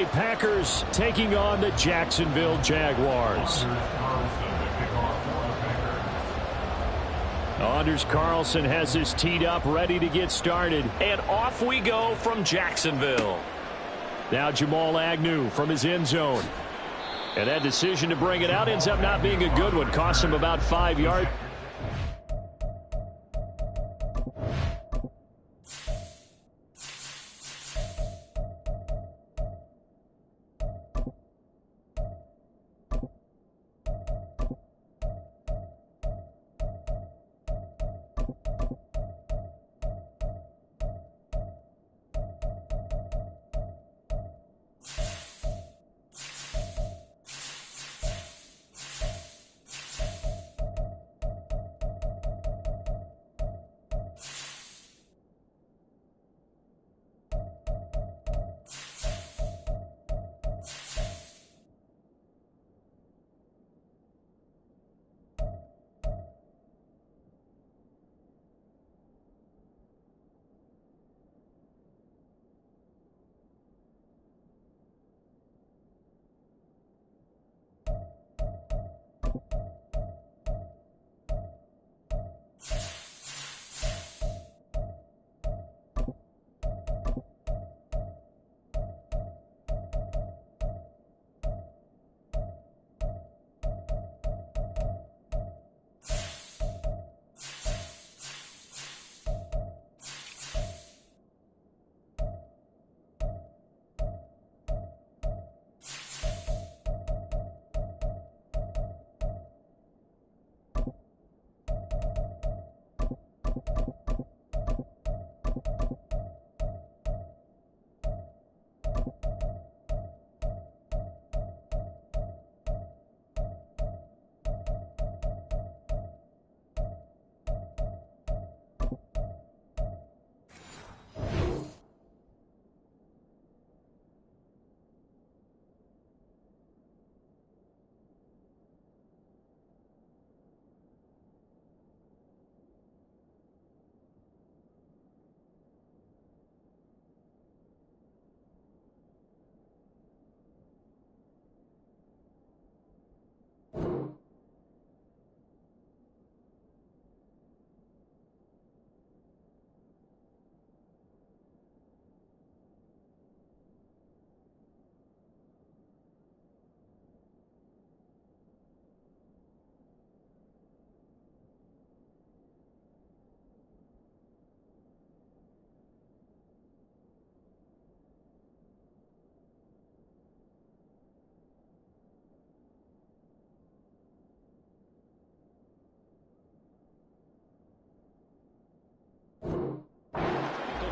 Bay Packers taking on the Jacksonville Jaguars. Anders Carlson has this teed up, ready to get started. And off we go from Jacksonville. Now Jamal Agnew from his end zone. And that decision to bring it out ends up not being a good one. Cost him about 5 yards.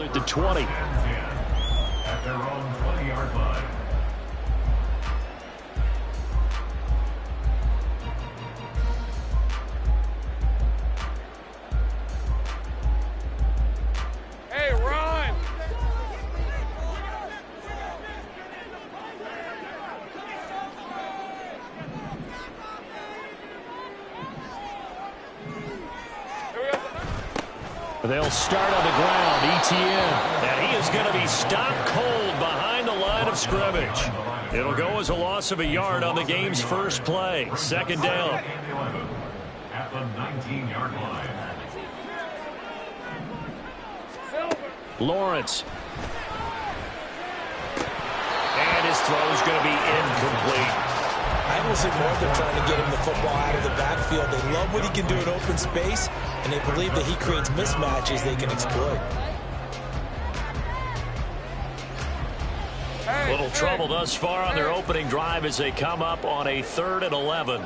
At the 20. At their own 20-yard line. Hey, run! They'll start on the ground. ETN. And he is going to be stopped cold behind the line of scrimmage. It'll go as a loss of a yard on the game's first play. Second down. At the 19-yard line. Lawrence. And his throw is going to be incomplete. I don't think more than trying to get him the football out of the backfield. They love what he can do in open space, and they believe that he creates mismatches they can exploit. Little trouble thus far on their opening drive as they come up on a 3rd and 11.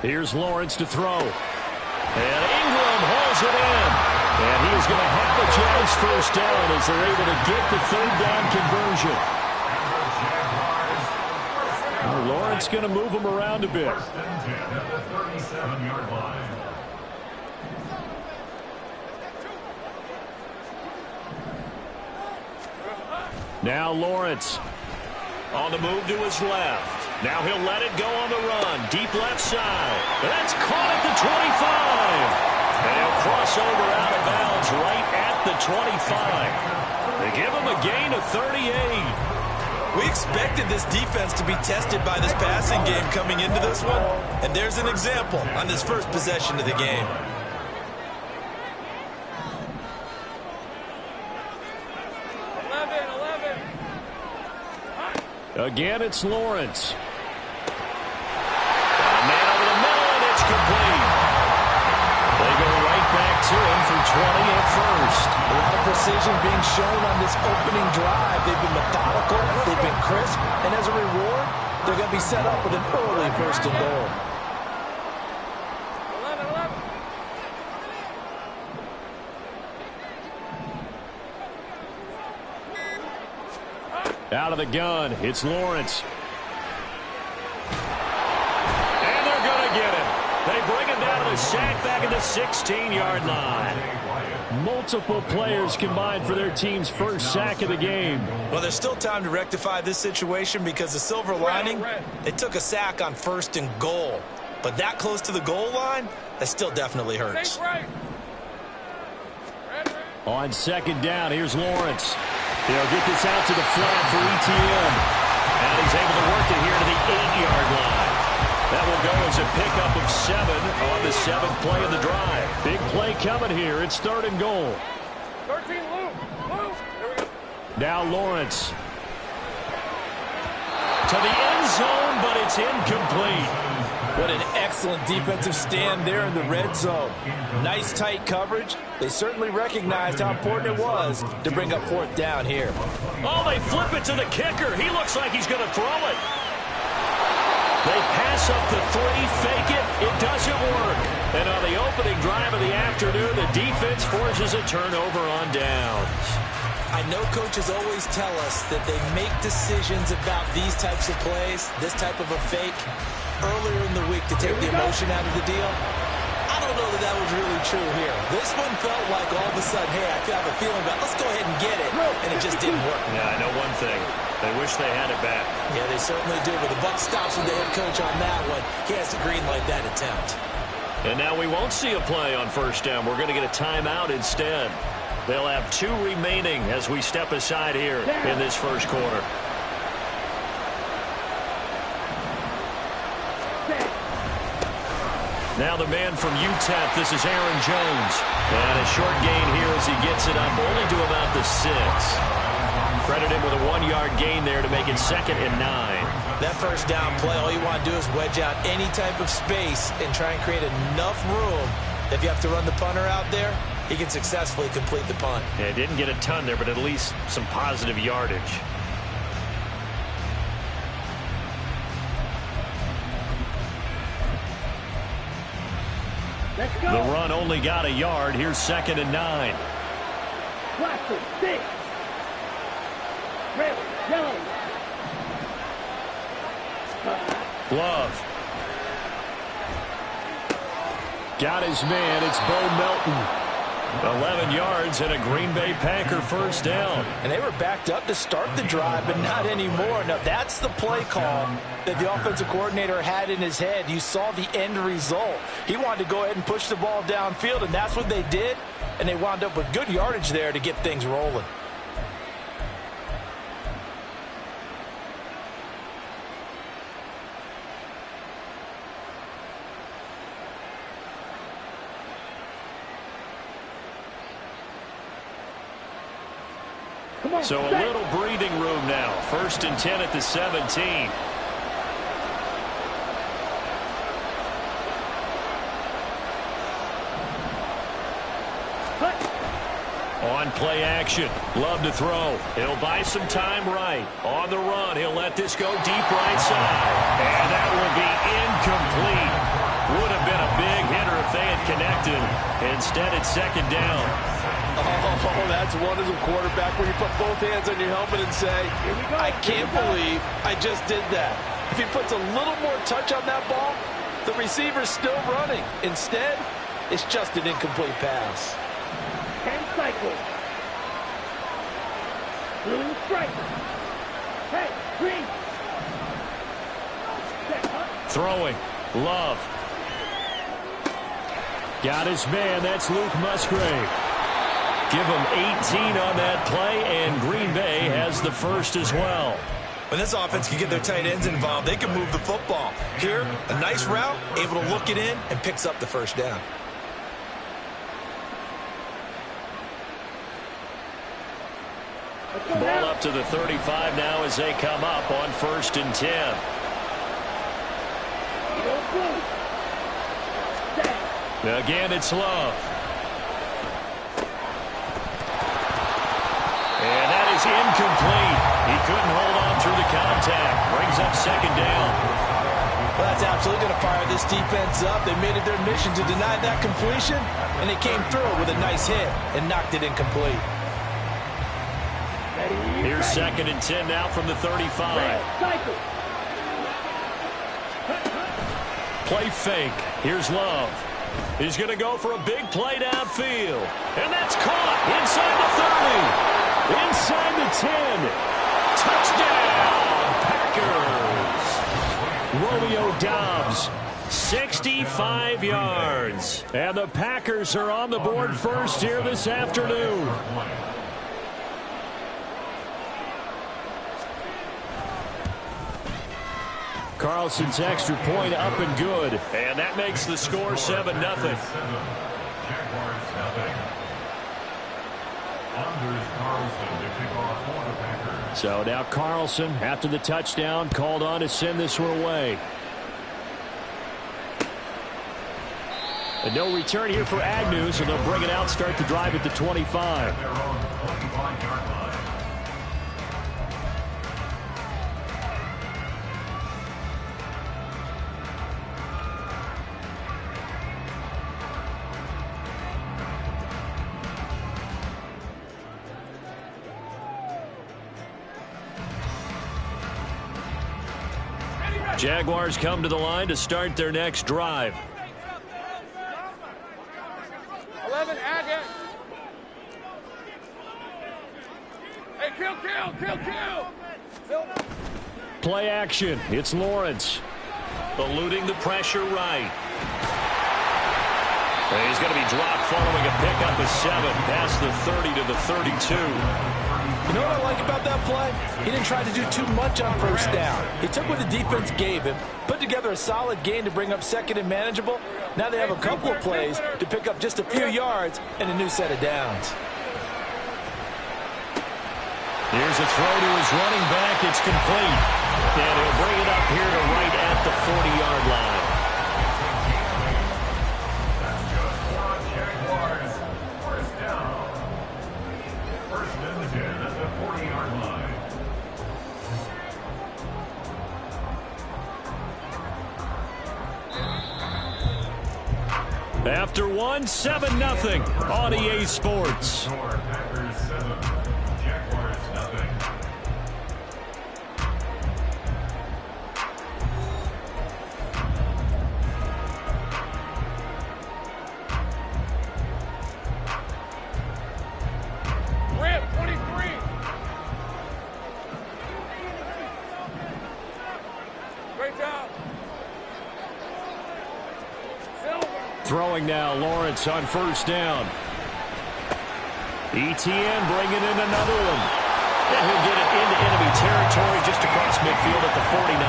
Here's Lawrence to throw. And Ingram holds it in. And he is going to have a chance first down as they're able to get the 3rd down conversion. Well, Lawrence going to move him around a bit. Now Lawrence on the move to his left. Now he'll let it go on the run. Deep left side. That's caught at the 25. And he'll cross over out of bounds right at the 25. They give him a gain of 38. We expected this defense to be tested by this passing game coming into this one. And there's an example on this first possession of the game. Again, it's Lawrence. A man over the middle, and it's complete. They go right back to him for 20 at first. A lot of precision being shown on this opening drive. They've been methodical, they've been crisp, and as a reward, they're going to be set up with an early first and goal. Out of the gun, it's Lawrence. And they're going to get him. They bring him down to the sack back at the 16-yard line. Multiple players combined for their team's first sack of the game. Well, there's still time to rectify this situation because the silver lining, they took a sack on first and goal. But that close to the goal line, that still definitely hurts. On second down, here's Lawrence. He'll get this out to the flat for ETN. And he's able to work it here to the 8-yard line. That will go as a pickup of 7 on the 7th play of the drive. Big play coming here. It's 3rd and goal. 13, Luke. Here we go. Now Lawrence. To the end zone, but it's incomplete. What an excellent defensive stand there in the red zone. Nice tight coverage. They certainly recognized how important it was to bring up 4th down here. Oh, they flip it to the kicker. He looks like he's going to throw it. They pass up the 3, fake it. It doesn't work. And on the opening drive of the afternoon, the defense forces a turnover on downs. I know coaches always tell us that they make decisions about these types of plays, this type of a fake, earlier in the week to take the emotion out of the deal. I don't know that that was really true here. This one felt like all of a sudden, hey, I have a feeling about, let's go ahead and get it, and it just didn't work. Yeah, I know one thing. They wish they had it back. Yeah, they certainly do, but the buck stops with the head coach on that one. He has to greenlight that attempt. And now we won't see a play on first down. We're going to get a timeout instead. They'll have 2 remaining as we step aside here in this first quarter. Now the man from UTEP, this is Aaron Jones. And a short gain here as he gets it up only to about the 6. Credit him with a 1-yard gain there to make it 2nd and 9. That first down play, all you want to do is wedge out any type of space and try and create enough room. If you have to run the punter out there, he can successfully complete the punt. Yeah, didn't get a ton there, but at least some positive yardage. The run only got a yard. Here's 2nd and 9. Love. Got his man. It's Bo Melton. 11 yards and a Green Bay Packer first down. And they were backed up to start the drive, but not anymore. Now, that's the play call that the offensive coordinator had in his head. You saw the end result. He wanted to go ahead and push the ball downfield, and that's what they did. And they wound up with good yardage there to get things rolling. So a little breathing room now. 1st and 10 at the 17. On play action. Love to throw. He'll buy some time right. On the run, he'll let this go deep right side. And that will be incomplete. Would have been a big hitter if they had connected. Instead, it's 2nd down. Oh, that's one as a quarterback where you put both hands on your helmet and say, I can't believe I just did that. If he puts a little more touch on that ball, the receiver's still running. Instead, it's just an incomplete pass. 10 cycles. Blue striker. Hey, green. Throwing. Love. Got his man. That's Luke Musgrave. Give him 18 on that play, and Green Bay has the first as well. When this offense can get their tight ends involved, they can move the football. Here, a nice route, able to look it in, and picks up the first down. Ball up to the 35 now as they come up on 1st and 10. Again, it's Love. And that is incomplete. He couldn't hold on through the contact. Brings up 2nd down. Well, that's absolutely going to fire this defense up. They made it their mission to deny that completion, and they came through with a nice hit and knocked it incomplete. Here's 2nd and 10 now from the 35. Play fake. Here's Love. He's going to go for a big play downfield. And that's caught inside the 30. Inside the 10. Touchdown, Packers. Romeo Doubs, 65 yards. And the Packers are on the board first here this afternoon. Carlson's extra point up and good. And that makes the score 7-0. Jaguars 0. So now Carlson, after the touchdown, called on to send this one away. And no return here for Agnew, so they'll bring it out, start the drive at the 25. Their own 25-yard line. Jaguars come to the line to start their next drive. 11, Agate. Hey, kill. Play action. It's Lawrence. Eluding the pressure right. And he's going to be dropped following a pickup of 7 past the 30 to the 32. You know what I like about that play? He didn't try to do too much on 1st down. He took what the defense gave him, put together a solid gain to bring up 2nd and manageable. Now they have a couple of plays to pick up just a few yards and a new set of downs. Here's a throw to his running back. It's complete. And he'll bring it up here to right at the 40-yard line. Jaguars, 1st down. 1st and 10 at the 40-yard line. After one, 7-0 on EA Sports. Packers 7, Jaguars 0. Rip, 23. Great job. Throwing now, Lawrence on 1st down. ETN bringing in another one. And he'll get it into enemy territory just across midfield at the 49.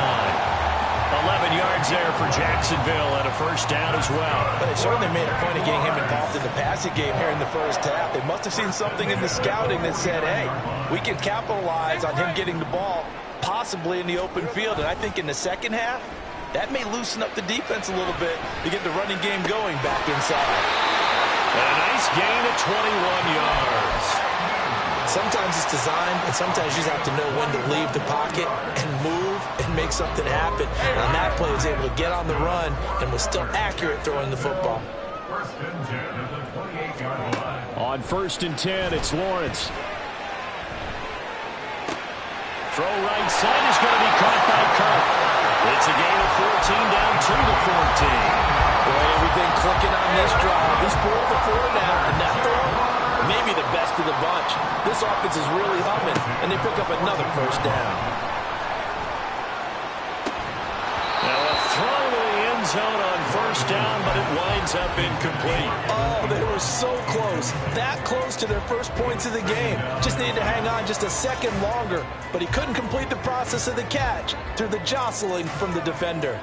11 yards there for Jacksonville and a 1st down as well. But they certainly made a point of getting him involved in the passing game here in the 1st half. They must have seen something in the scouting that said, hey, we can capitalize on him getting the ball possibly in the open field. And I think in the 2nd half, that may loosen up the defense a little bit to get the running game going back inside. And a nice gain of 21 yards. Sometimes it's designed, and sometimes you just have to know when to leave the pocket and move and make something happen. And on that play, he was able to get on the run and was still accurate throwing the football. 1st and 10 at the 28-yard line. On 1st and 10, it's Lawrence. Throw right side is going to be caught by Kirk. It's a gain of 14 down to the 14. Boy, everything clicking on this drive. He's 4 for 4 now, and that throw, maybe the best of the bunch. This offense is really humming, and they pick up another 1st down. Now a throw to the end zone on 1st first down, but it winds up incomplete. Oh, they were so close. That close to their first points of the game. Just needed to hang on just a second longer, but he couldn't complete the process of the catch through the jostling from the defender.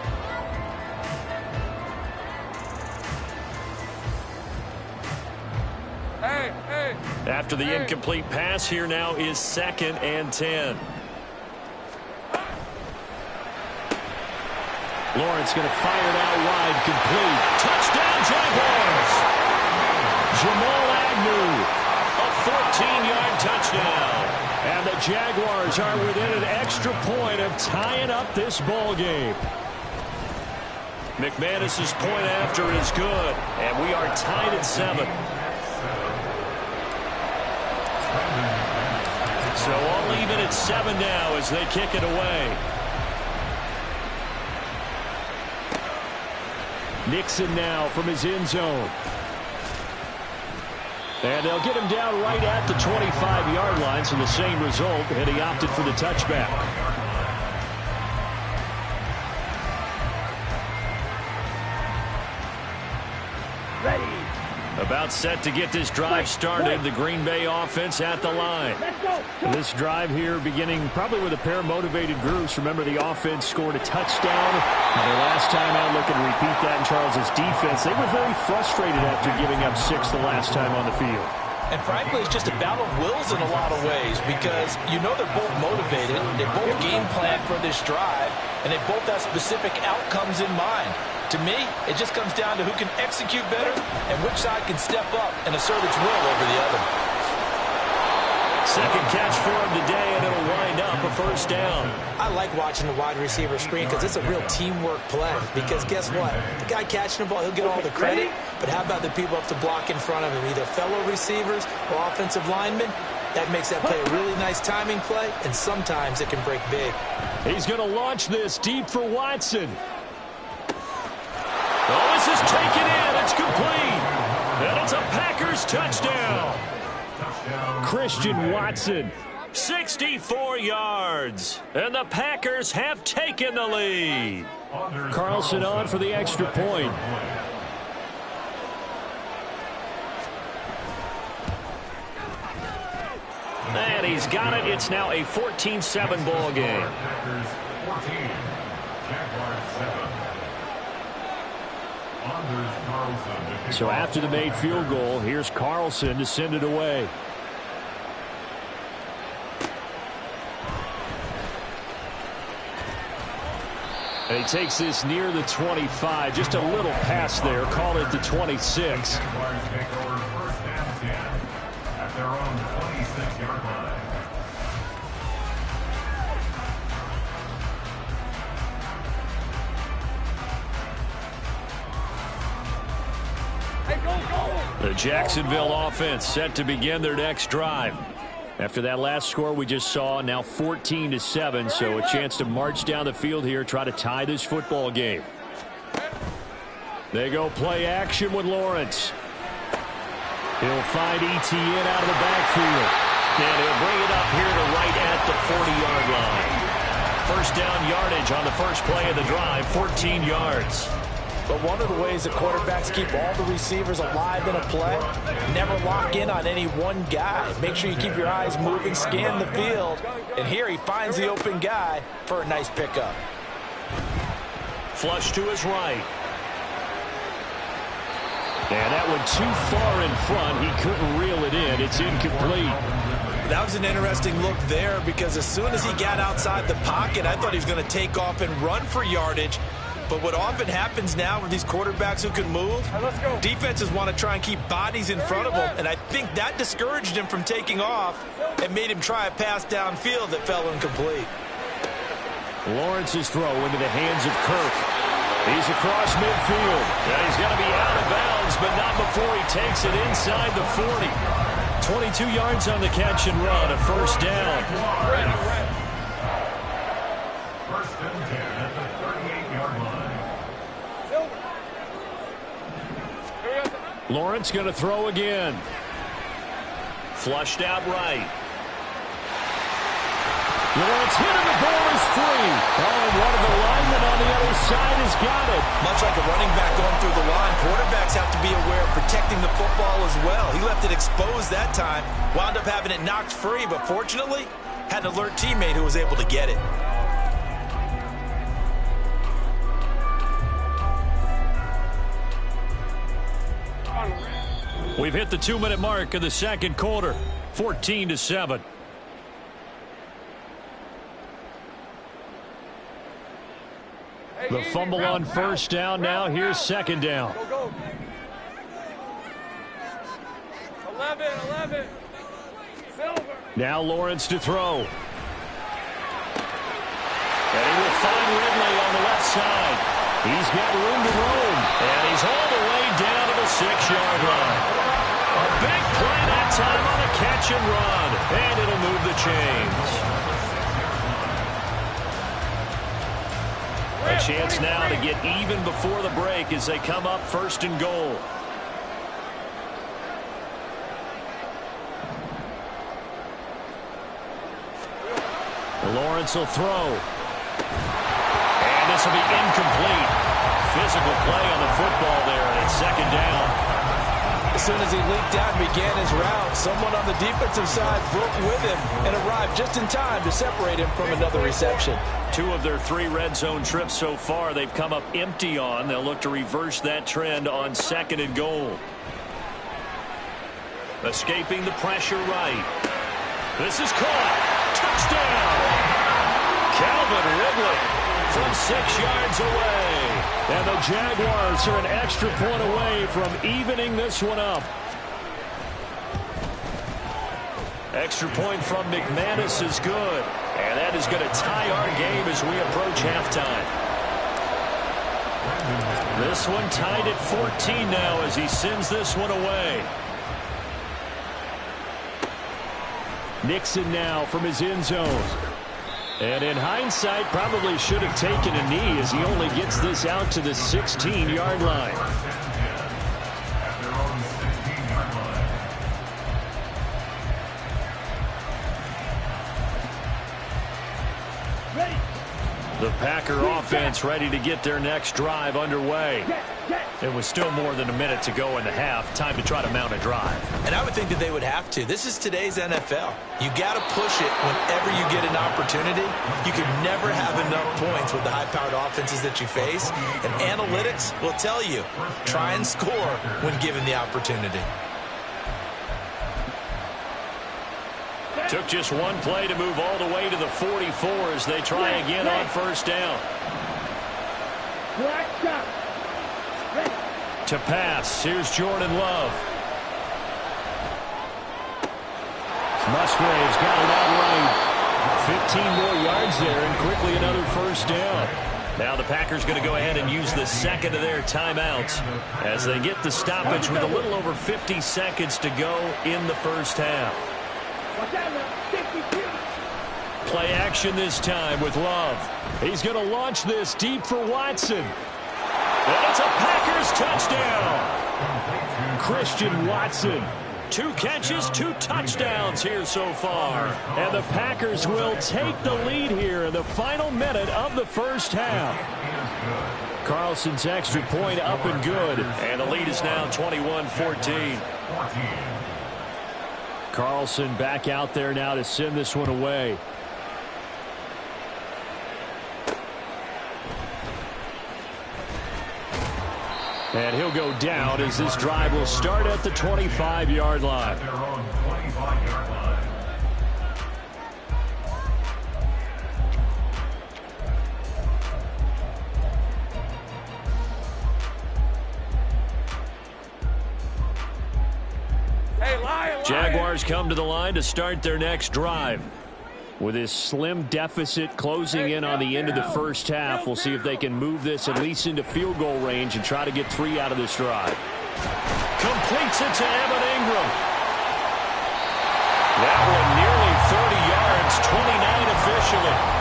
After the incomplete pass, here now is 2nd and 10. Lawrence going to fire it out wide, complete. Touchdown, Jaguars! Jamal Agnew, a 14-yard touchdown. And the Jaguars are within an extra point of tying up this ball game. McManus's point after is good, and we are tied at 7. So all even at 7 now as they kick it away. Nixon now from his end zone. And they'll get him down right at the 25-yard line, so the same result, and he opted for the touchback. Ready. About set to get this drive started. The Green Bay offense at the line. Let's go. This drive here beginning probably with a pair of motivated groups. Remember, the offense scored a touchdown. And their last time out, looking to repeat that in Charles's defense. They were very frustrated after giving up 6 the last time on the field. And frankly, it's just a battle of wills in a lot of ways because you know they're both motivated. They both game plan for this drive, and they both have specific outcomes in mind. To me, it just comes down to who can execute better and which side can step up and assert its will over the other. Second catch for him today, and it'll wind up a first down. I like watching the wide receiver screen because it's a real teamwork play. Because guess what? The guy catching the ball, he'll get all the credit. But how about the people up to block in front of him, either fellow receivers or offensive linemen? That makes that play a really nice timing play, and sometimes it can break big. He's going to launch this deep for Watson. Oh, this is taken in. It's complete. And it's a Packers touchdown. Christian Watson, 64 yards. And the Packers have taken the lead. Carlson on for the extra point. And he's got it. It's now a 14-7 ball game. Packers 14, Jaguars 7. So after the made field goal, here's Carlson to send it away. And he takes this near the 25. Just a little pass there. Call it the 26. Jaguars take over 1st and 10 at their own 26-yard line. The Jacksonville offense set to begin their next drive. After that last score we just saw, now 14-7, so a chance to march down the field here, try to tie this football game. They go play action with Lawrence. He'll find Etienne out of the backfield. And he'll bring it up here to right at the 40-yard line. First down yardage on the first play of the drive, 14 yards. But one of the ways that quarterbacks keep all the receivers alive in a play, never lock in on any one guy. Make sure you keep your eyes moving, scan the field. And here he finds the open guy for a nice pickup. Flush to his right. And that one too far in front. He couldn't reel it in. It's incomplete. That was an interesting look there because as soon as he got outside the pocket, I thought he was going to take off and run for yardage. But what often happens now with these quarterbacks who can move, defenses want to try and keep bodies in front of them, and I think that discouraged him from taking off and made him try a pass downfield that fell incomplete. Lawrence's throw into the hands of Kirk. He's across midfield. And he's going to be out of bounds, but not before he takes it inside the 40. 22 yards on the catch and run, a first down. First and 10 at the 38-yard line. Lawrence going to throw again. Flushed out right. Lawrence hit and the ball is free. Oh, and one of the linemen on the other side has got it. Much like a running back going through the line, quarterbacks have to be aware of protecting the football as well. He left it exposed that time, wound up having it knocked free, but fortunately, had an alert teammate who was able to get it. We've hit the 2-minute mark of the second quarter, 14-7. The fumble on first down. Now here's second down. Go, go. 11. Silver. Now Lawrence to throw. And he will find Ridley on the left side. He's got room to roam. And he's all the way down to the 6-yard line. A big play that time on a catch and run. And it'll move the chains. A chance now to get even before the break as they come up first and goal. Lawrence will throw. And this will be incomplete. Physical play on the football there, and it's second down. As soon as he leaped out and began his route, someone on the defensive side broke with him and arrived just in time to separate him from another reception. 2 of their 3 red zone trips so far they've come up empty on. They'll look to reverse that trend on second and goal. Escaping the pressure right. This is caught. Touchdown. Calvin Ridley from 6 yards away. And the Jaguars are an extra point away from evening this one up. Extra point from McManus is good. And that is going to tie our game as we approach halftime. This one tied at 14 now as he sends this one away. Nixon now from his end zone. And in hindsight, probably should have taken a knee as he only gets this out to the 16-yard line. The Packer offense ready to get their next drive underway. It was still more than a minute to go in the half. Time to try to mount a drive. And I would think that they would have to. This is today's NFL. You got to push it whenever you get an opportunity. You can never have enough points with the high-powered offenses that you face. And analytics will tell you, try and score when given the opportunity. Took just one play to move all the way to the 44 as they try again on first down. To pass, here's Jordan Love. Musgrave's got it out right. 15 more yards there and quickly another first down. Now the Packers going to go ahead and use the second of their timeouts as they get the stoppage with a little over 50 seconds to go in the first half. Play action this time with Love. He's going to launch this deep for Watson. And it's a Packers touchdown. Christian Watson. 2 catches, 2 touchdowns here so far. And the Packers will take the lead here in the final minute of the first half. Carlson's extra point up and good. And the lead is now 21-14. Carlson back out there now to send this one away. And he'll go down as this drive will start at the 25-yard line. Jaguars come to the line to start their next drive. With this slim deficit closing in on the end of the first half, we'll see if they can move this at least into field goal range and try to get 3 out of this drive. Completes it to Evan Ingram. That one nearly 30 yards, 29 officially.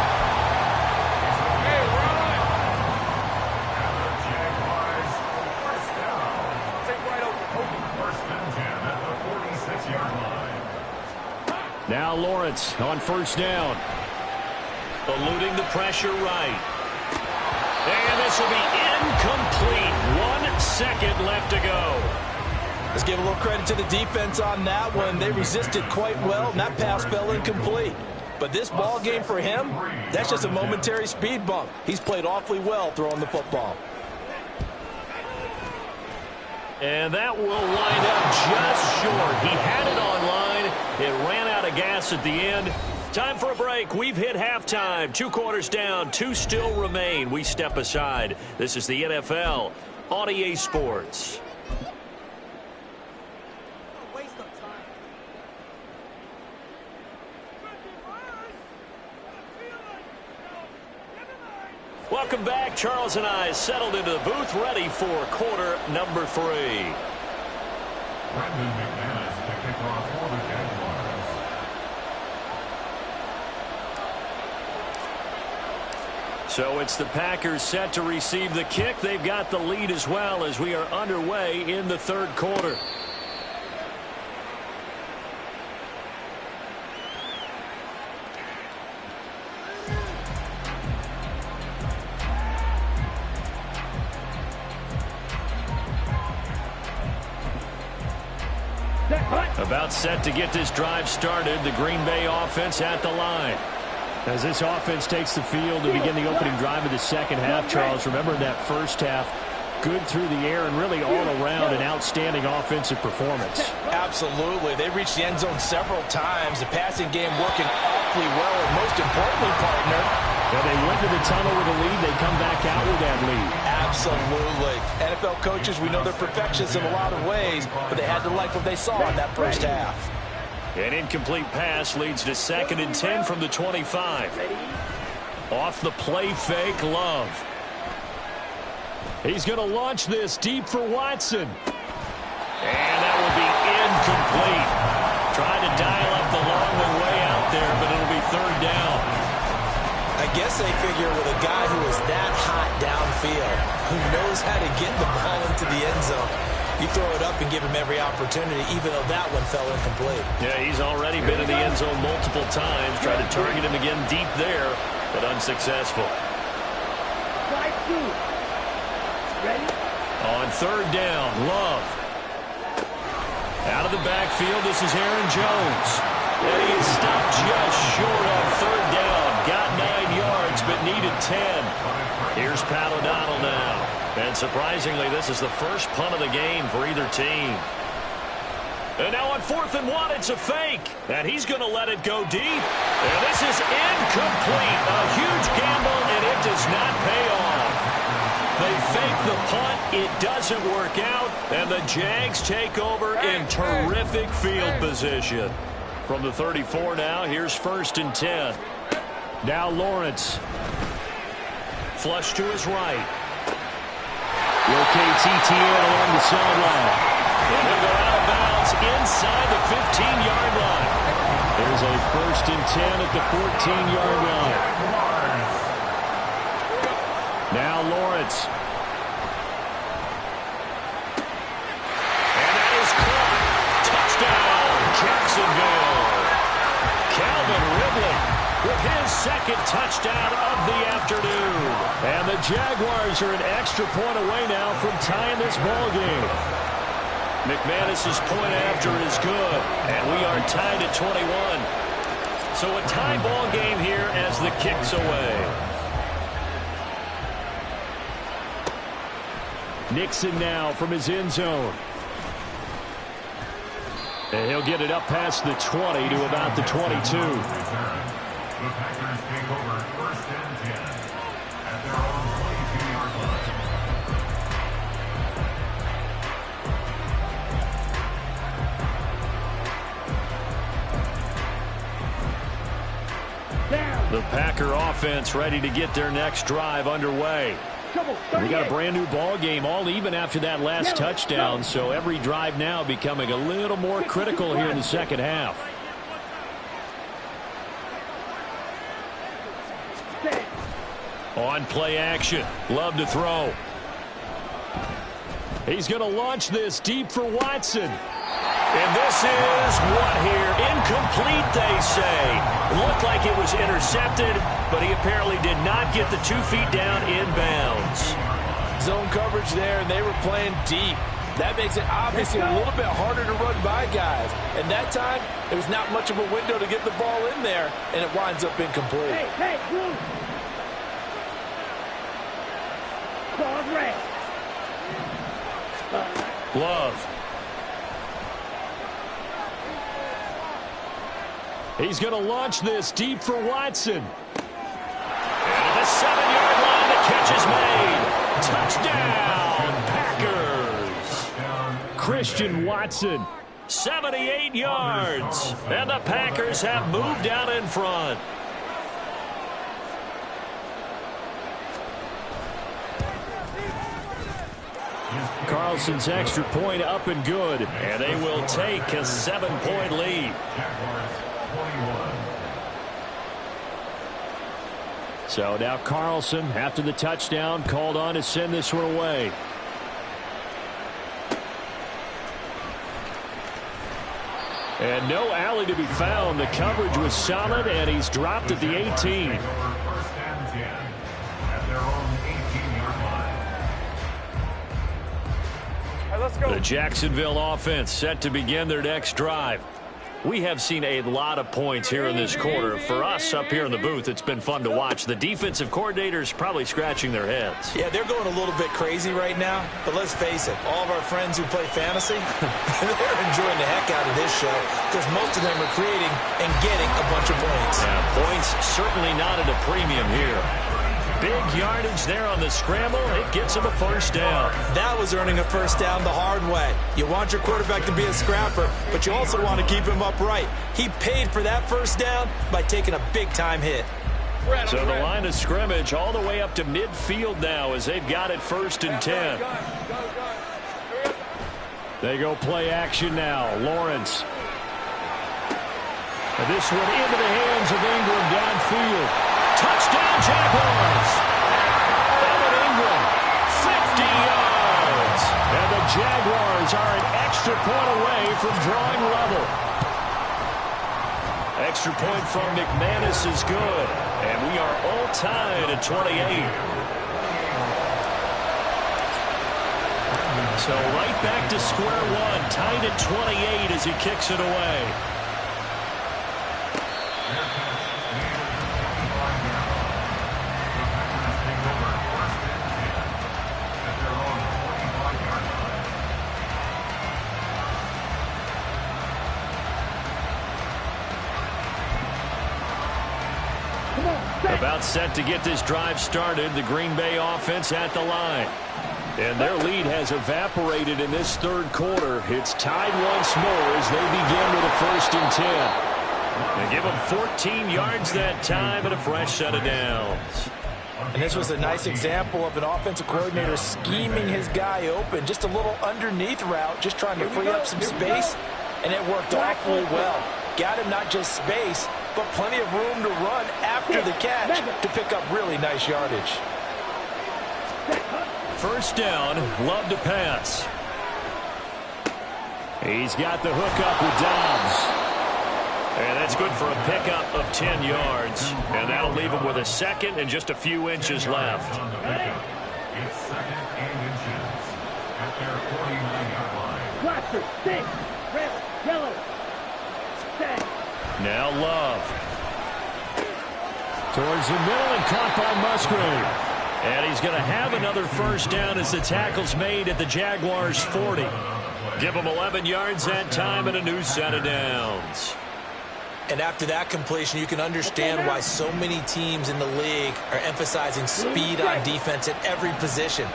Now Lawrence on first down. Eluding the pressure right. And this will be incomplete. 1 second left to go. Let's give a little credit to the defense on that one. They resisted quite well, and that pass fell incomplete. But this ball game for him, that's just a momentary speed bump. He's played awfully well throwing the football. And that will wind up just short. He had it on line. It ran out of gas at the end. Time for a break. We've hit halftime. 2 quarters down. 2 still remain. We step aside. This is the NFL on EA Sports. Welcome back. Charles and I settled into the booth, ready for quarter number 3. Rmnfl to kick off for the Jaguars. So it's the Packers set to receive the kick. They've got the lead as well as we are underway in the 3rd quarter. About set to get this drive started. The Green Bay offense at the line. As this offense takes the field to begin the opening drive of the 2nd half, Charles, remember that 1st half, good through the air and really all around an outstanding offensive performance. Absolutely. They reached the end zone several times. The passing game working awfully well, and most importantly, partner, they went to the tunnel with a lead. They come back out with that lead. Absolutely. NFL coaches, we know they're perfectionists in a lot of ways, but they had to like what they saw in that 1st half. An incomplete pass leads to 2nd and 10 from the 25. Off the play fake, Love. He's going to launch this deep for Watson. And that will be incomplete. Trying to dial up the long way out there, but it'll be 3rd down. I guess they figure with a guy who is that hot downfield, who knows how to get the ball into the end zone, you throw it up and give him every opportunity, even though that one fell incomplete. Yeah, he's already been in the end zone multiple times. Tried to target him again deep there, but unsuccessful. Ready? On 3rd down, Love. Out of the backfield, this is Aaron Jones. And he is stopped just short on 3rd down. Got 9 yards, but needed 10. Here's Pat O'Donnell now. And surprisingly, this is the first punt of the game for either team. And now on 4th and 1, it's a fake. And he's going to let it go deep. And this is incomplete. A huge gamble, and it does not pay off. They fake the punt. It doesn't work out. And the Jags take over in terrific field position. From the 34 now, here's 1st and 10. Now Lawrence. Flush to his right. Rotates ETN along the sideline. And he'll go out of bounds inside the 15-yard line. There's a 1st and 10 at the 14-yard line. Now Lawrence. And that is caught. Touchdown, Jacksonville. Calvin Ridley with his 2nd touchdown of the afternoon. And the Jaguars are an extra point away now from tying this ball game. McManus's point after is good, and we are tied at 21. So a tie ball game here as the kick's away. Nixon now from his end zone. And he'll get it up past the 20 to about the 22. The Packers take over 1st and 10 at their own 22-yard line. The Packer offense ready to get their next drive underway. We got a brand new ball game, all even after that last touchdown, so every drive now becoming a little more critical here in the 2nd half. On play action, Love to throw. He's going to launch this deep for Watson. And this is what here? Incomplete, they say. Looked like it was intercepted, but he apparently did not get the 2 feet down inbounds. Zone coverage there, and they were playing deep. That makes it obviously a little bit harder to run by guys. And that time, there was not much of a window to get the ball in there, and it winds up incomplete. Hey, Blue. Ball red. Love. He's going to launch this deep for Watson. And at the 7-yard line, the catch is made. Touchdown, Packers. Christian Watson, 78 yards. And the Packers have moved out in front. Carlson's extra point up and good. And they will take a 7-point lead. So now Carlson, after the touchdown, called on to send this one away. And no alley to be found. The coverage was solid, and he's dropped at the 18. First and 10 at their own 18-yard line. All right, let's go. The Jacksonville offense set to begin their next drive. We have seen a lot of points here in this quarter. For us up here in the booth, it's been fun to watch. The defensive coordinators probably scratching their heads. Yeah, they're going a little bit crazy right now. But let's face it, all of our friends who play fantasy, they're enjoying the heck out of this show because most of them are creating and getting a bunch of points. Yeah, points certainly not at a premium here. Big yardage there on the scramble. It gets him a first down. That was earning a first down the hard way. You want your quarterback to be a scrapper, but you also want to keep him upright. He paid for that first down by taking a big-time hit. So the line of scrimmage all the way up to midfield now as they've got it 1st and 10. They go play action now. Lawrence. And this one into the hands of Ingram downfield. Touchdown, Jaguars! Evan Ingram, 50 yards. And the Jaguars are an extra point away from drawing level. Extra point from McManus is good. And we are all tied at 28. So right back to square one, tied at 28 as he kicks it away. About set to get this drive started, the Green Bay offense at the line. And their lead has evaporated in this third quarter. It's tied once more as they begin with a 1st and 10. They give them 14 yards that time and a fresh set of downs. And this was a nice example of an offensive coordinator scheming his guy open. Just a little underneath route, just trying to free up some space. And it worked awfully well. Got him not just space, but plenty of room to run after the catch to pick up really nice yardage. First down, Love to pass. He's got the hook up with Dobbs. And that's good for a pickup of 10 yards. And that'll leave him with a second and just a few inches left. It's 2nd and inches at their 49-yard line. Watcher, six, red, yellow, set. Now Love. Towards the middle and caught by Musgrave. And he's going to have another first down as the tackle's made at the Jaguars' 40. Give him 11 yards that time and a new set of downs. And after that completion, you can understand why so many teams in the league are emphasizing speed on defense at every position.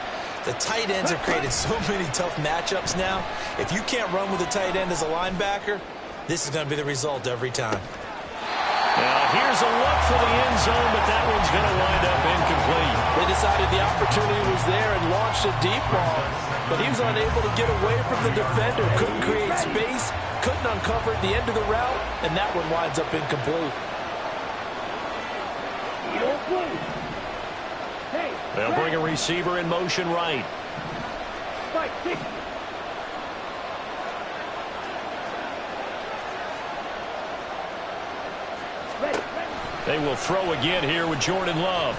The tight ends have created so many tough matchups now. If you can't run with a tight end as a linebacker, this is going to be the result every time. Now here's a look for the end zone, but that one's going to wind up incomplete. They decided the opportunity was there and launched a deep ball, but he was unable to get away from the defender. Couldn't create space, couldn't uncover at the end of the route, and that one winds up incomplete. They'll bring a receiver in motion right. Fight, six. Ready. They will throw again here with Jordan Love.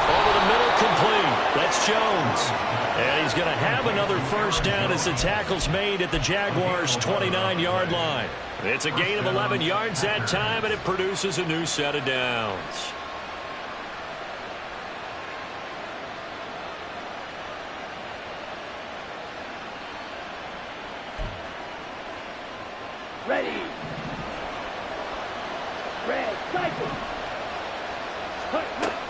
Over the middle, complete. That's Jones. And he's going to have another first down as the tackle's made at the Jaguars' 29-yard line. It's a gain of 11 yards that time, and it produces a new set of downs. Ready. Red, cycle.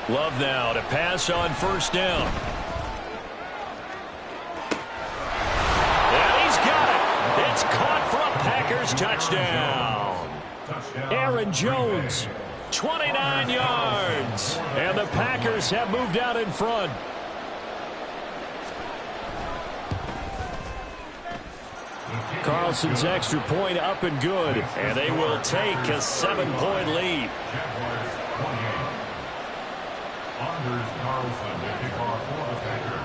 Love now to pass on first down. And he's got it. It's caught for a Packers touchdown. Aaron Jones, 29 yards. And the Packers have moved out in front. Carlson's extra point up and good. And they will take a 7-point lead. Anders Carlson to kick off for the Packers.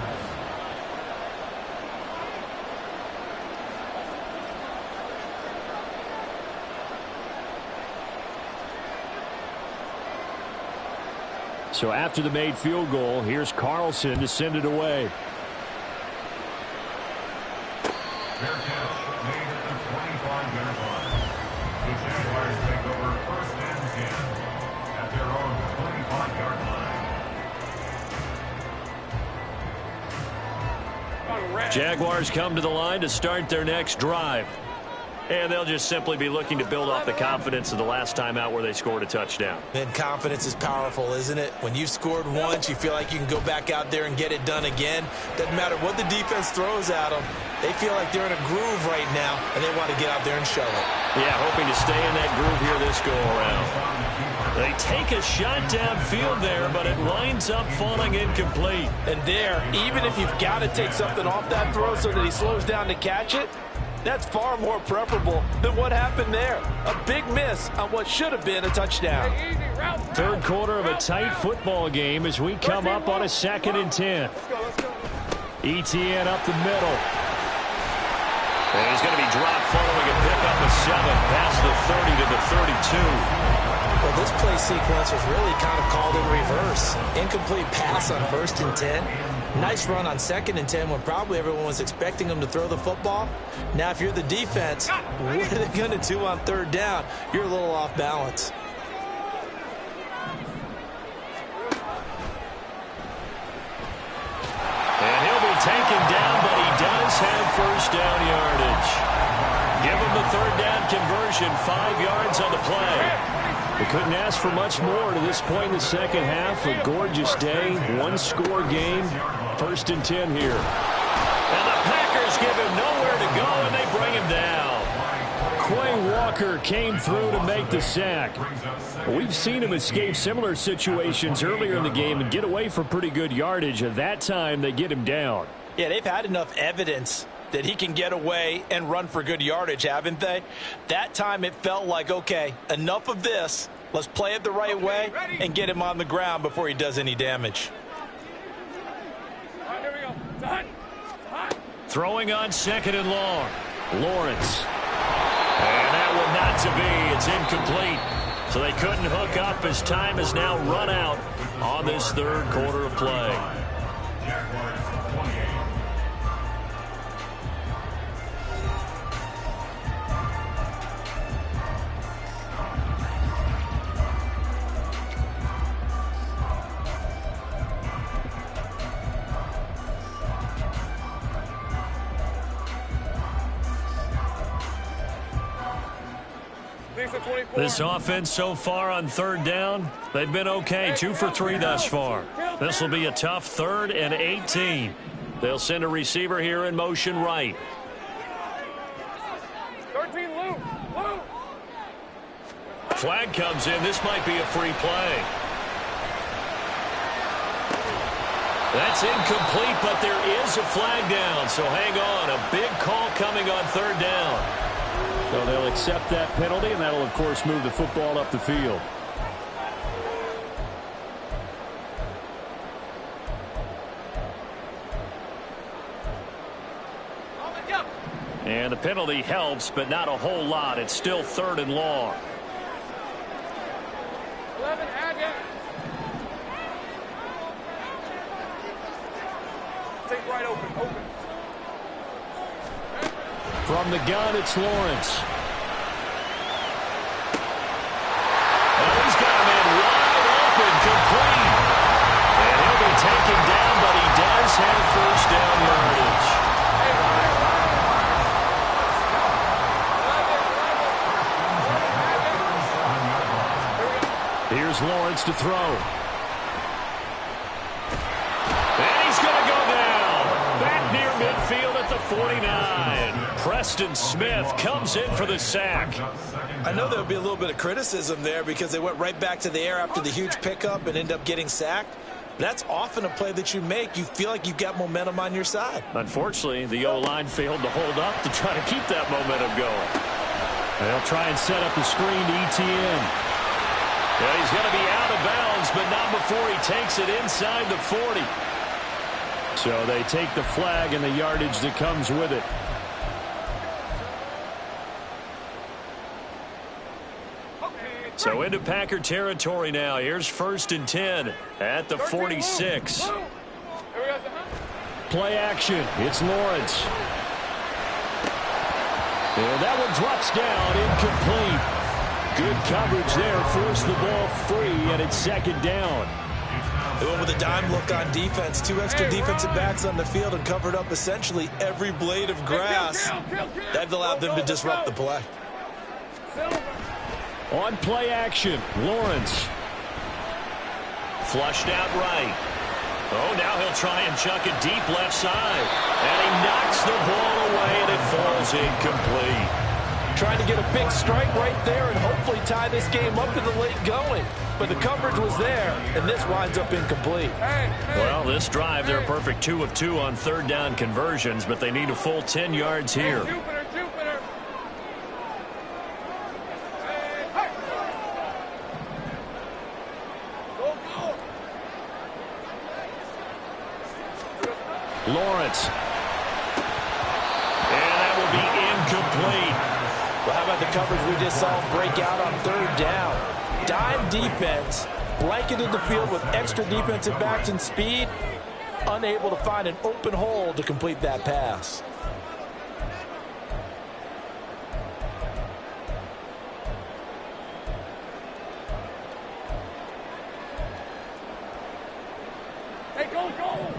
So after the made field goal, here's Carlson to send it away. Fair catch made at the 25-yard line. The Jaguars take over first and 10 at their own 25-yard line. Jaguars come to the line to start their next drive. And they'll just simply be looking to build off the confidence of the last time out where they scored a touchdown. And confidence is powerful, isn't it? When you've scored once, you feel like you can go back out there and get it done again. Doesn't matter what the defense throws at them. They feel like they're in a groove right now, and they want to get out there and show it. Yeah, hoping to stay in that groove here this go-around. They take a shot downfield there, but it winds up falling incomplete. And there, even if you've got to take something off that throw so that he slows down to catch it, that's far more preferable than what happened there. A big miss on what should have been a touchdown. Third quarter of a tight football game as we come up on a 2nd and 10. Etienne up the middle. And he's going to be dropped following a pickup of 7 past the 30 to the 32. Well, this play sequence was really kind of called in reverse. Incomplete pass on 1st and 10. Nice run on 2nd and 10 when probably everyone was expecting them to throw the football. Now, if you're the defense, what are they going to do on 3rd down? You're a little off balance. And he'll be taken down, but he does have first down yardage. Give him the 3rd down conversion, 5 yards on the play. We couldn't ask for much more to this point in the second half. A gorgeous day, 1-score game, 1st and 10 here. And the Packers give him nowhere to go, and they bring him down. Quay Walker came through to make the sack. We've seen him escape similar situations earlier in the game and get away for pretty good yardage. At that time, they get him down. Yeah, they've had enough evidence that he can get away and run for good yardage, haven't they? That time it felt like, okay, enough of this. Let's play it the right way and get him on the ground before he does any damage. Here we go. Done. Throwing on 2nd and long. Lawrence. And that one not to be. It's incomplete. So they couldn't hook up as time has now run out on this 3rd quarter of play. Jaguars 28. This offense so far on 3rd down, they've been okay. 2 for 3 thus far. This will be a tough 3rd and 18. They'll send a receiver here in motion right. 13 loop. Flag comes in. This might be a free play. That's incomplete, but there is a flag down. So hang on. A big call coming on 3rd down. So they'll accept that penalty, and that'll, of course, move the football up the field. And the penalty helps, but not a whole lot. It's still 3rd and long. 11, add in. Take right open. From the gun, it's Lawrence. He's got a man wide open, complete. And he'll be taken down, but he does have first down yardage. Here's Lawrence to throw. And he's going to go down. Back near midfield at the 49. Preston Smith comes in for the sack. I know there would be a little bit of criticism there because they went right back to the air after the huge pickup and end up getting sacked. That's often a play that you make. You feel like you've got momentum on your side. Unfortunately, the O-line failed to hold up to try to keep that momentum going. They'll try and set up the screen to ETN. Yeah, he's going to be out of bounds, but not before he takes it inside the 40. So they take the flag and the yardage that comes with it. So into Packer territory now. Here's 1st and 10 at the 46. Play action. It's Lawrence. And that one drops down, incomplete. Good coverage there. Forced the ball free, and it's 2nd down. They went with a dime look on defense. 2 extra defensive backs on the field and covered up essentially every blade of grass. That allowed them to disrupt the play. On play action, Lawrence. Flushed out right. Oh, now he'll try and chuck it deep left side. And he knocks the ball away, and it falls incomplete. Trying to get a big strike right there and hopefully tie this game up in the late going. But the coverage was there, and this winds up incomplete. Well, this drive, they're a perfect 2 of 2 on 3rd down conversions, but they need a full 10 yards here. Lawrence. And that will be incomplete. Well, how about the coverage we just saw break out on 3rd down? Dime defense, blanketed the field with extra defensive backs and speed, unable to find an open hole to complete that pass.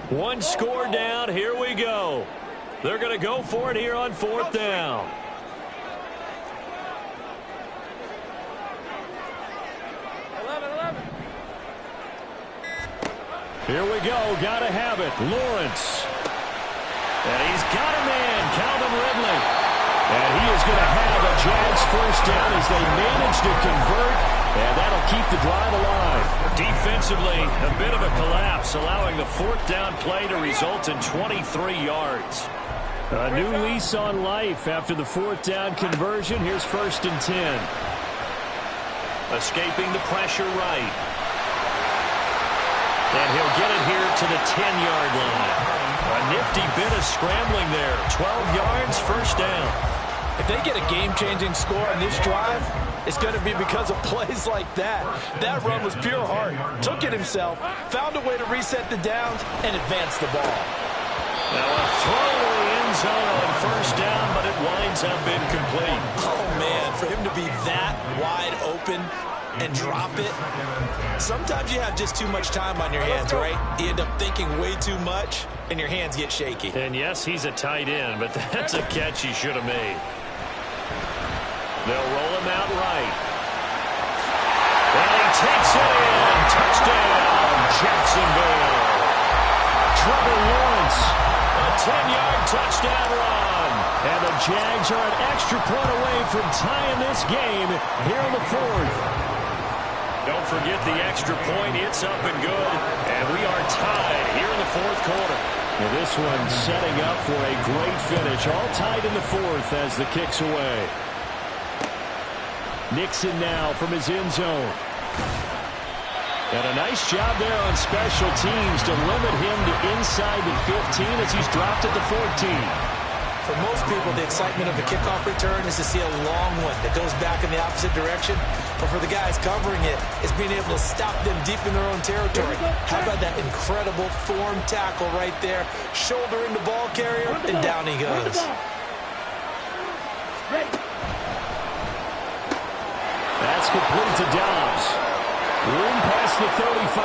One score down. Here we go. They're going to go for it here on 4th down. Here we go. Got to have it. Lawrence. And he's got a man, Calvin Ridley. And he is going to have a Jags first down as they manage to convert. And that'll keep the drive alive. Defensively, a bit of a collapse, allowing the 4th down play to result in 23 yards. A new lease on life after the 4th down conversion. Here's 1st and 10. Escaping the pressure right. And he'll get it here to the 10-yard line. A nifty bit of scrambling there. 12 yards, first down. If they get a game-changing score on this drive, it's going to be because of plays like that. That run was pure heart. Took it himself, found a way to reset the downs, and advance the ball. Now a throw to the end zone on first down, but it winds up incomplete. Oh, man, for him to be that wide open and drop it. Sometimes you have just too much time on your hands, right? You end up thinking way too much, and your hands get shaky. And yes, he's a tight end, but that's a catch he should have made. They'll roll him out right. And he takes it in. Touchdown, Jacksonville. Trevor Lawrence, a 10-yard touchdown run. And the Jags are an extra point away from tying this game here in the 4th. Don't forget the extra point. It's up and good. And we are tied here in the 4th quarter. Well, this one setting up for a great finish. All tied in the 4th as the kick's away. Nixon now from his end zone. And a nice job there on special teams to limit him to inside the 15 as he's dropped at the 14. For most people, the excitement of the kickoff return is to see a long one that goes back in the opposite direction. But for the guys covering it, it's being able to stop them deep in their own territory. How about that incredible form tackle right there? Shoulder in the ball carrier, and down he goes. That's complete to Dobbs. Room past the 35.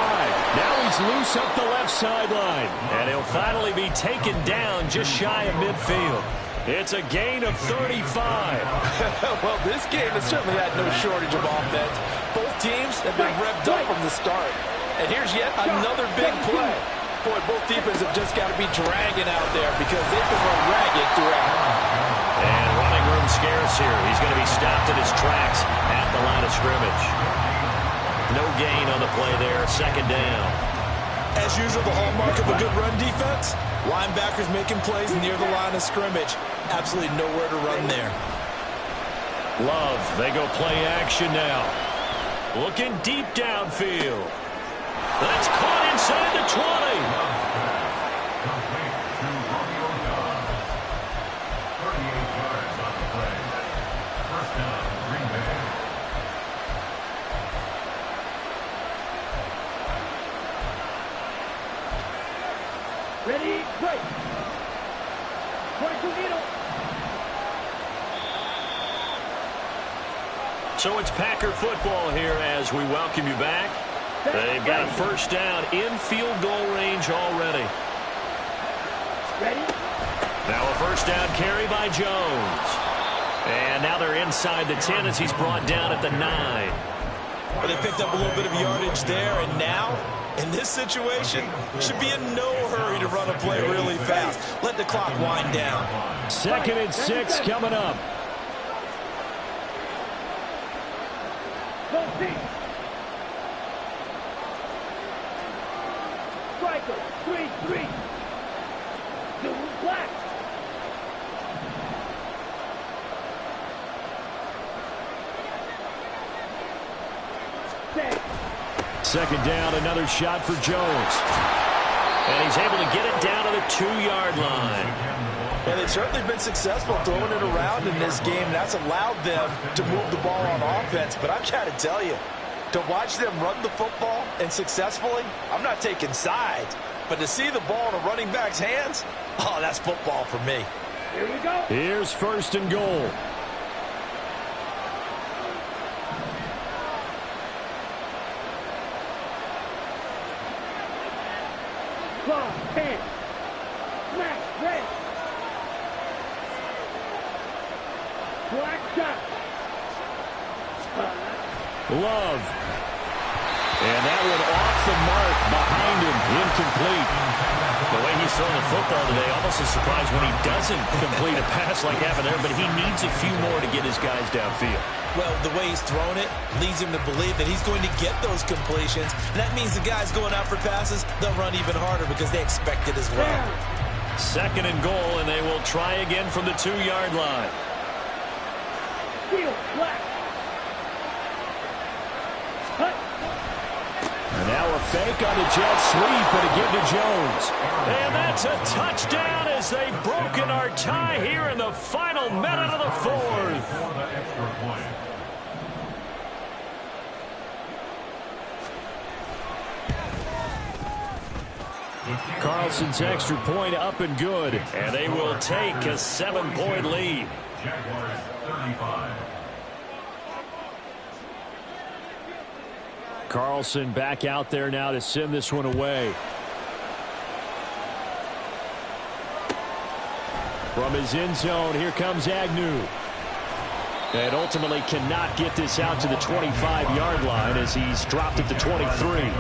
Now he's loose up the left sideline. And he'll finally be taken down just shy of midfield. It's a gain of 35. Well, this game has certainly had no shortage of offense. Both teams have been revved up from the start. And here's yet another big play. Boy, both defenses have just got to be dragging out there because they've been run ragged throughout. And running room scarce here. He's going to be stopped in his tracks at the line of scrimmage. No gain on the play there. Second down. As usual, the hallmark of a good run defense, linebackers making plays near the line of scrimmage. Absolutely nowhere to run there. Love, they go play action now. Looking deep downfield. That's caught inside the 20. Ready, break. So it's Packer football here as we welcome you back. They've got a first down in field goal range already. Ready? Now a first down carry by Jones. And now they're inside the 10 as he's brought down at the 9. Well, they picked up a little bit of yardage there, and now, in this situation, should be in no hurry to run a play really fast. Let the clock wind down. 2nd and 6 coming up. Go deep. Striker, 3-3. Two black. Second down, another shot for Jones. And he's able to get it down to the 2-yard line. Well, they've certainly been successful throwing it around in this game. That's allowed them to move the ball on offense. But I've got to tell you, to watch them run the football and successfully, I'm not taking sides. But to see the ball in a running back's hands, oh, that's football for me. Here we go. Here's 1st and goal. Claw, 10. Smack, red. Black shot. Love. And that one off the mark behind him, incomplete. The way he's throwing the football today, almost a surprise when he doesn't complete a pass like happened there, but he needs a few more to get his guys downfield. Well, the way he's thrown it leads him to believe that he's going to get those completions. And that means the guys going out for passes, they'll run even harder because they expect it as well. 2nd and goal, and they will try again from the 2-yard line. Steel, black. Cut. And now a fake on the jet sweep, but again to Jones. And that's a touchdown as they've broken our tie here in the final minute of the 4th. Carlson's extra point up and good, and they will take a 7-point lead. Jaguars 35. Carlson back out there now to send this one away. From his end zone, here comes Agnew. And ultimately cannot get this out to the 25-yard line as he's dropped at the 23.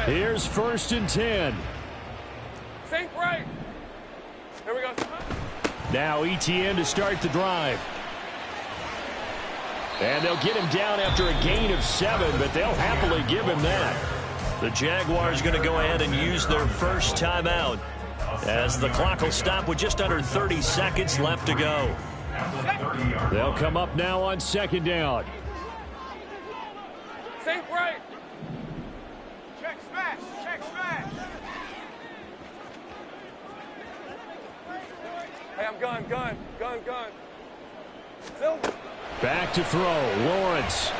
Here's 1st and 10. Sink right. Here we go. Now ETN to start the drive. And they'll get him down after a gain of 7, but they'll happily give him that. The Jaguars going to go ahead and use their first timeout as the clock will stop with just under 30 seconds left to go. They'll come up now on 2nd down. Sink right. Hey, I'm gun. Silver. Back to throw. Lawrence.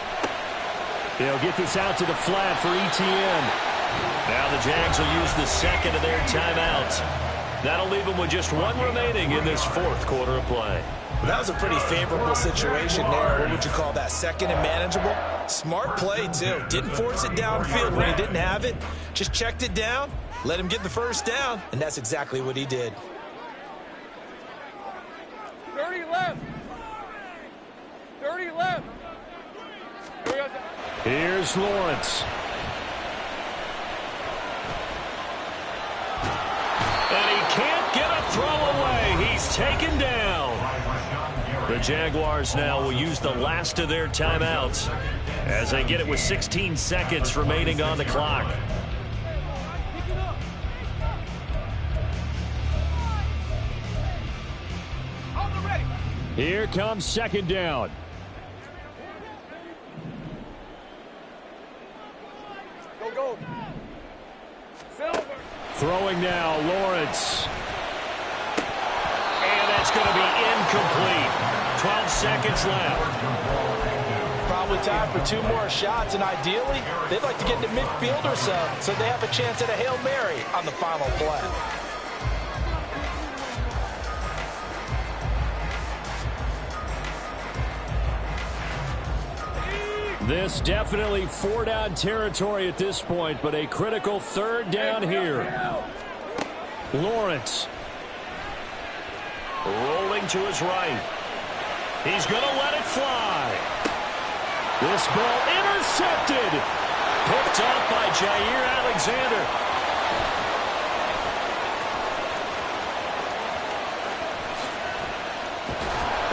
They'll get this out to the flat for ETN. Now the Jags will use the second of their timeouts. That'll leave them with just one remaining in this fourth quarter of play. Well, that was a pretty favorable situation there. What would you call that? Second and manageable? Smart play, too. Didn't force it downfield when he didn't have it. Just checked it down, let him get the first down, and that's exactly what he did. 30 left. 30 left. Here we go. Here's Lawrence. And he can't get a throw away. He's taken down. The Jaguars now will use the last of their timeouts as they get it with 16 seconds remaining on the clock. Here comes second down. Go. Silver. Throwing now, Lawrence. And that's going to be incomplete. 12 seconds left. Probably time for 2 more shots, and ideally, they'd like to get to midfield or so they have a chance at a Hail Mary on the final play. This definitely 4-down territory at this point, but a critical third down here. Lawrence. Rolling to his right. He's going to let it fly. This ball intercepted. Picked up by Jair Alexander.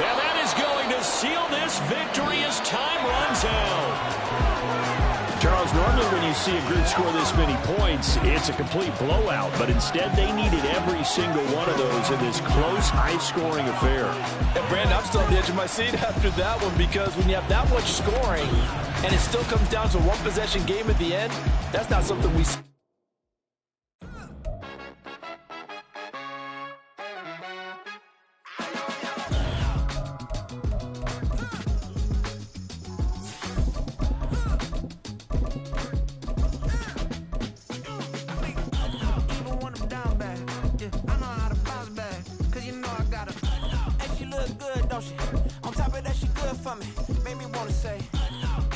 And that is going to seal this victory as time runs out. Charles, normally when you see a group score this many points, it's a complete blowout. But instead, they needed every single one of those in this close, high-scoring affair. And Brandon, I'm still on the edge of my seat after that one, because when you have that much scoring and it still comes down to a one-possession game at the end, that's not something we see. On top of that, she good for me. Made me wanna say,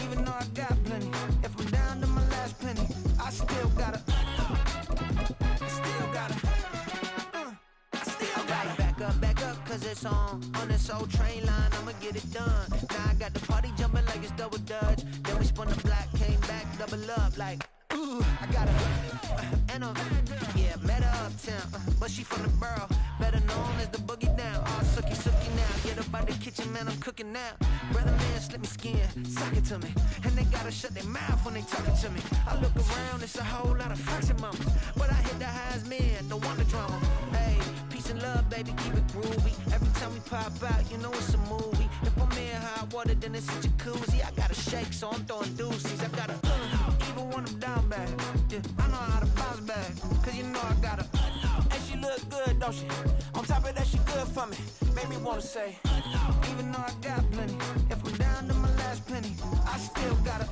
even though I got plenty, if I'm down to my last penny, I still gotta back up, cause it's on this old train line, I'ma get it done. Now I got the party jumping like it's double dutch. Then we spun the block, came back, double up like, ooh, I got met her uptown, but she from the borough, better known as the boogie down. All sookie now, get up out the kitchen, man, I'm cooking now. Brother man, slip me skin, suck it to me, and they gotta shut their mouth when they talking to me. I look around, it's a whole lot of flexing mamas, but I hit the highs, man, don't want the drama. Hey, peace and love, baby, keep it groovy. Every time we pop out, you know it's a movie. If I'm in hot water, then it's a jacuzzi. I gotta shake, so I'm throwing deuces. I gotta even when I'm down bad. Yeah, I know how to bounce back, cause you know I gotta. And she look good, don't she? On top of that, she good for me. Made me wanna say, even though I got plenty, if I'm down to my last penny, I still gotta.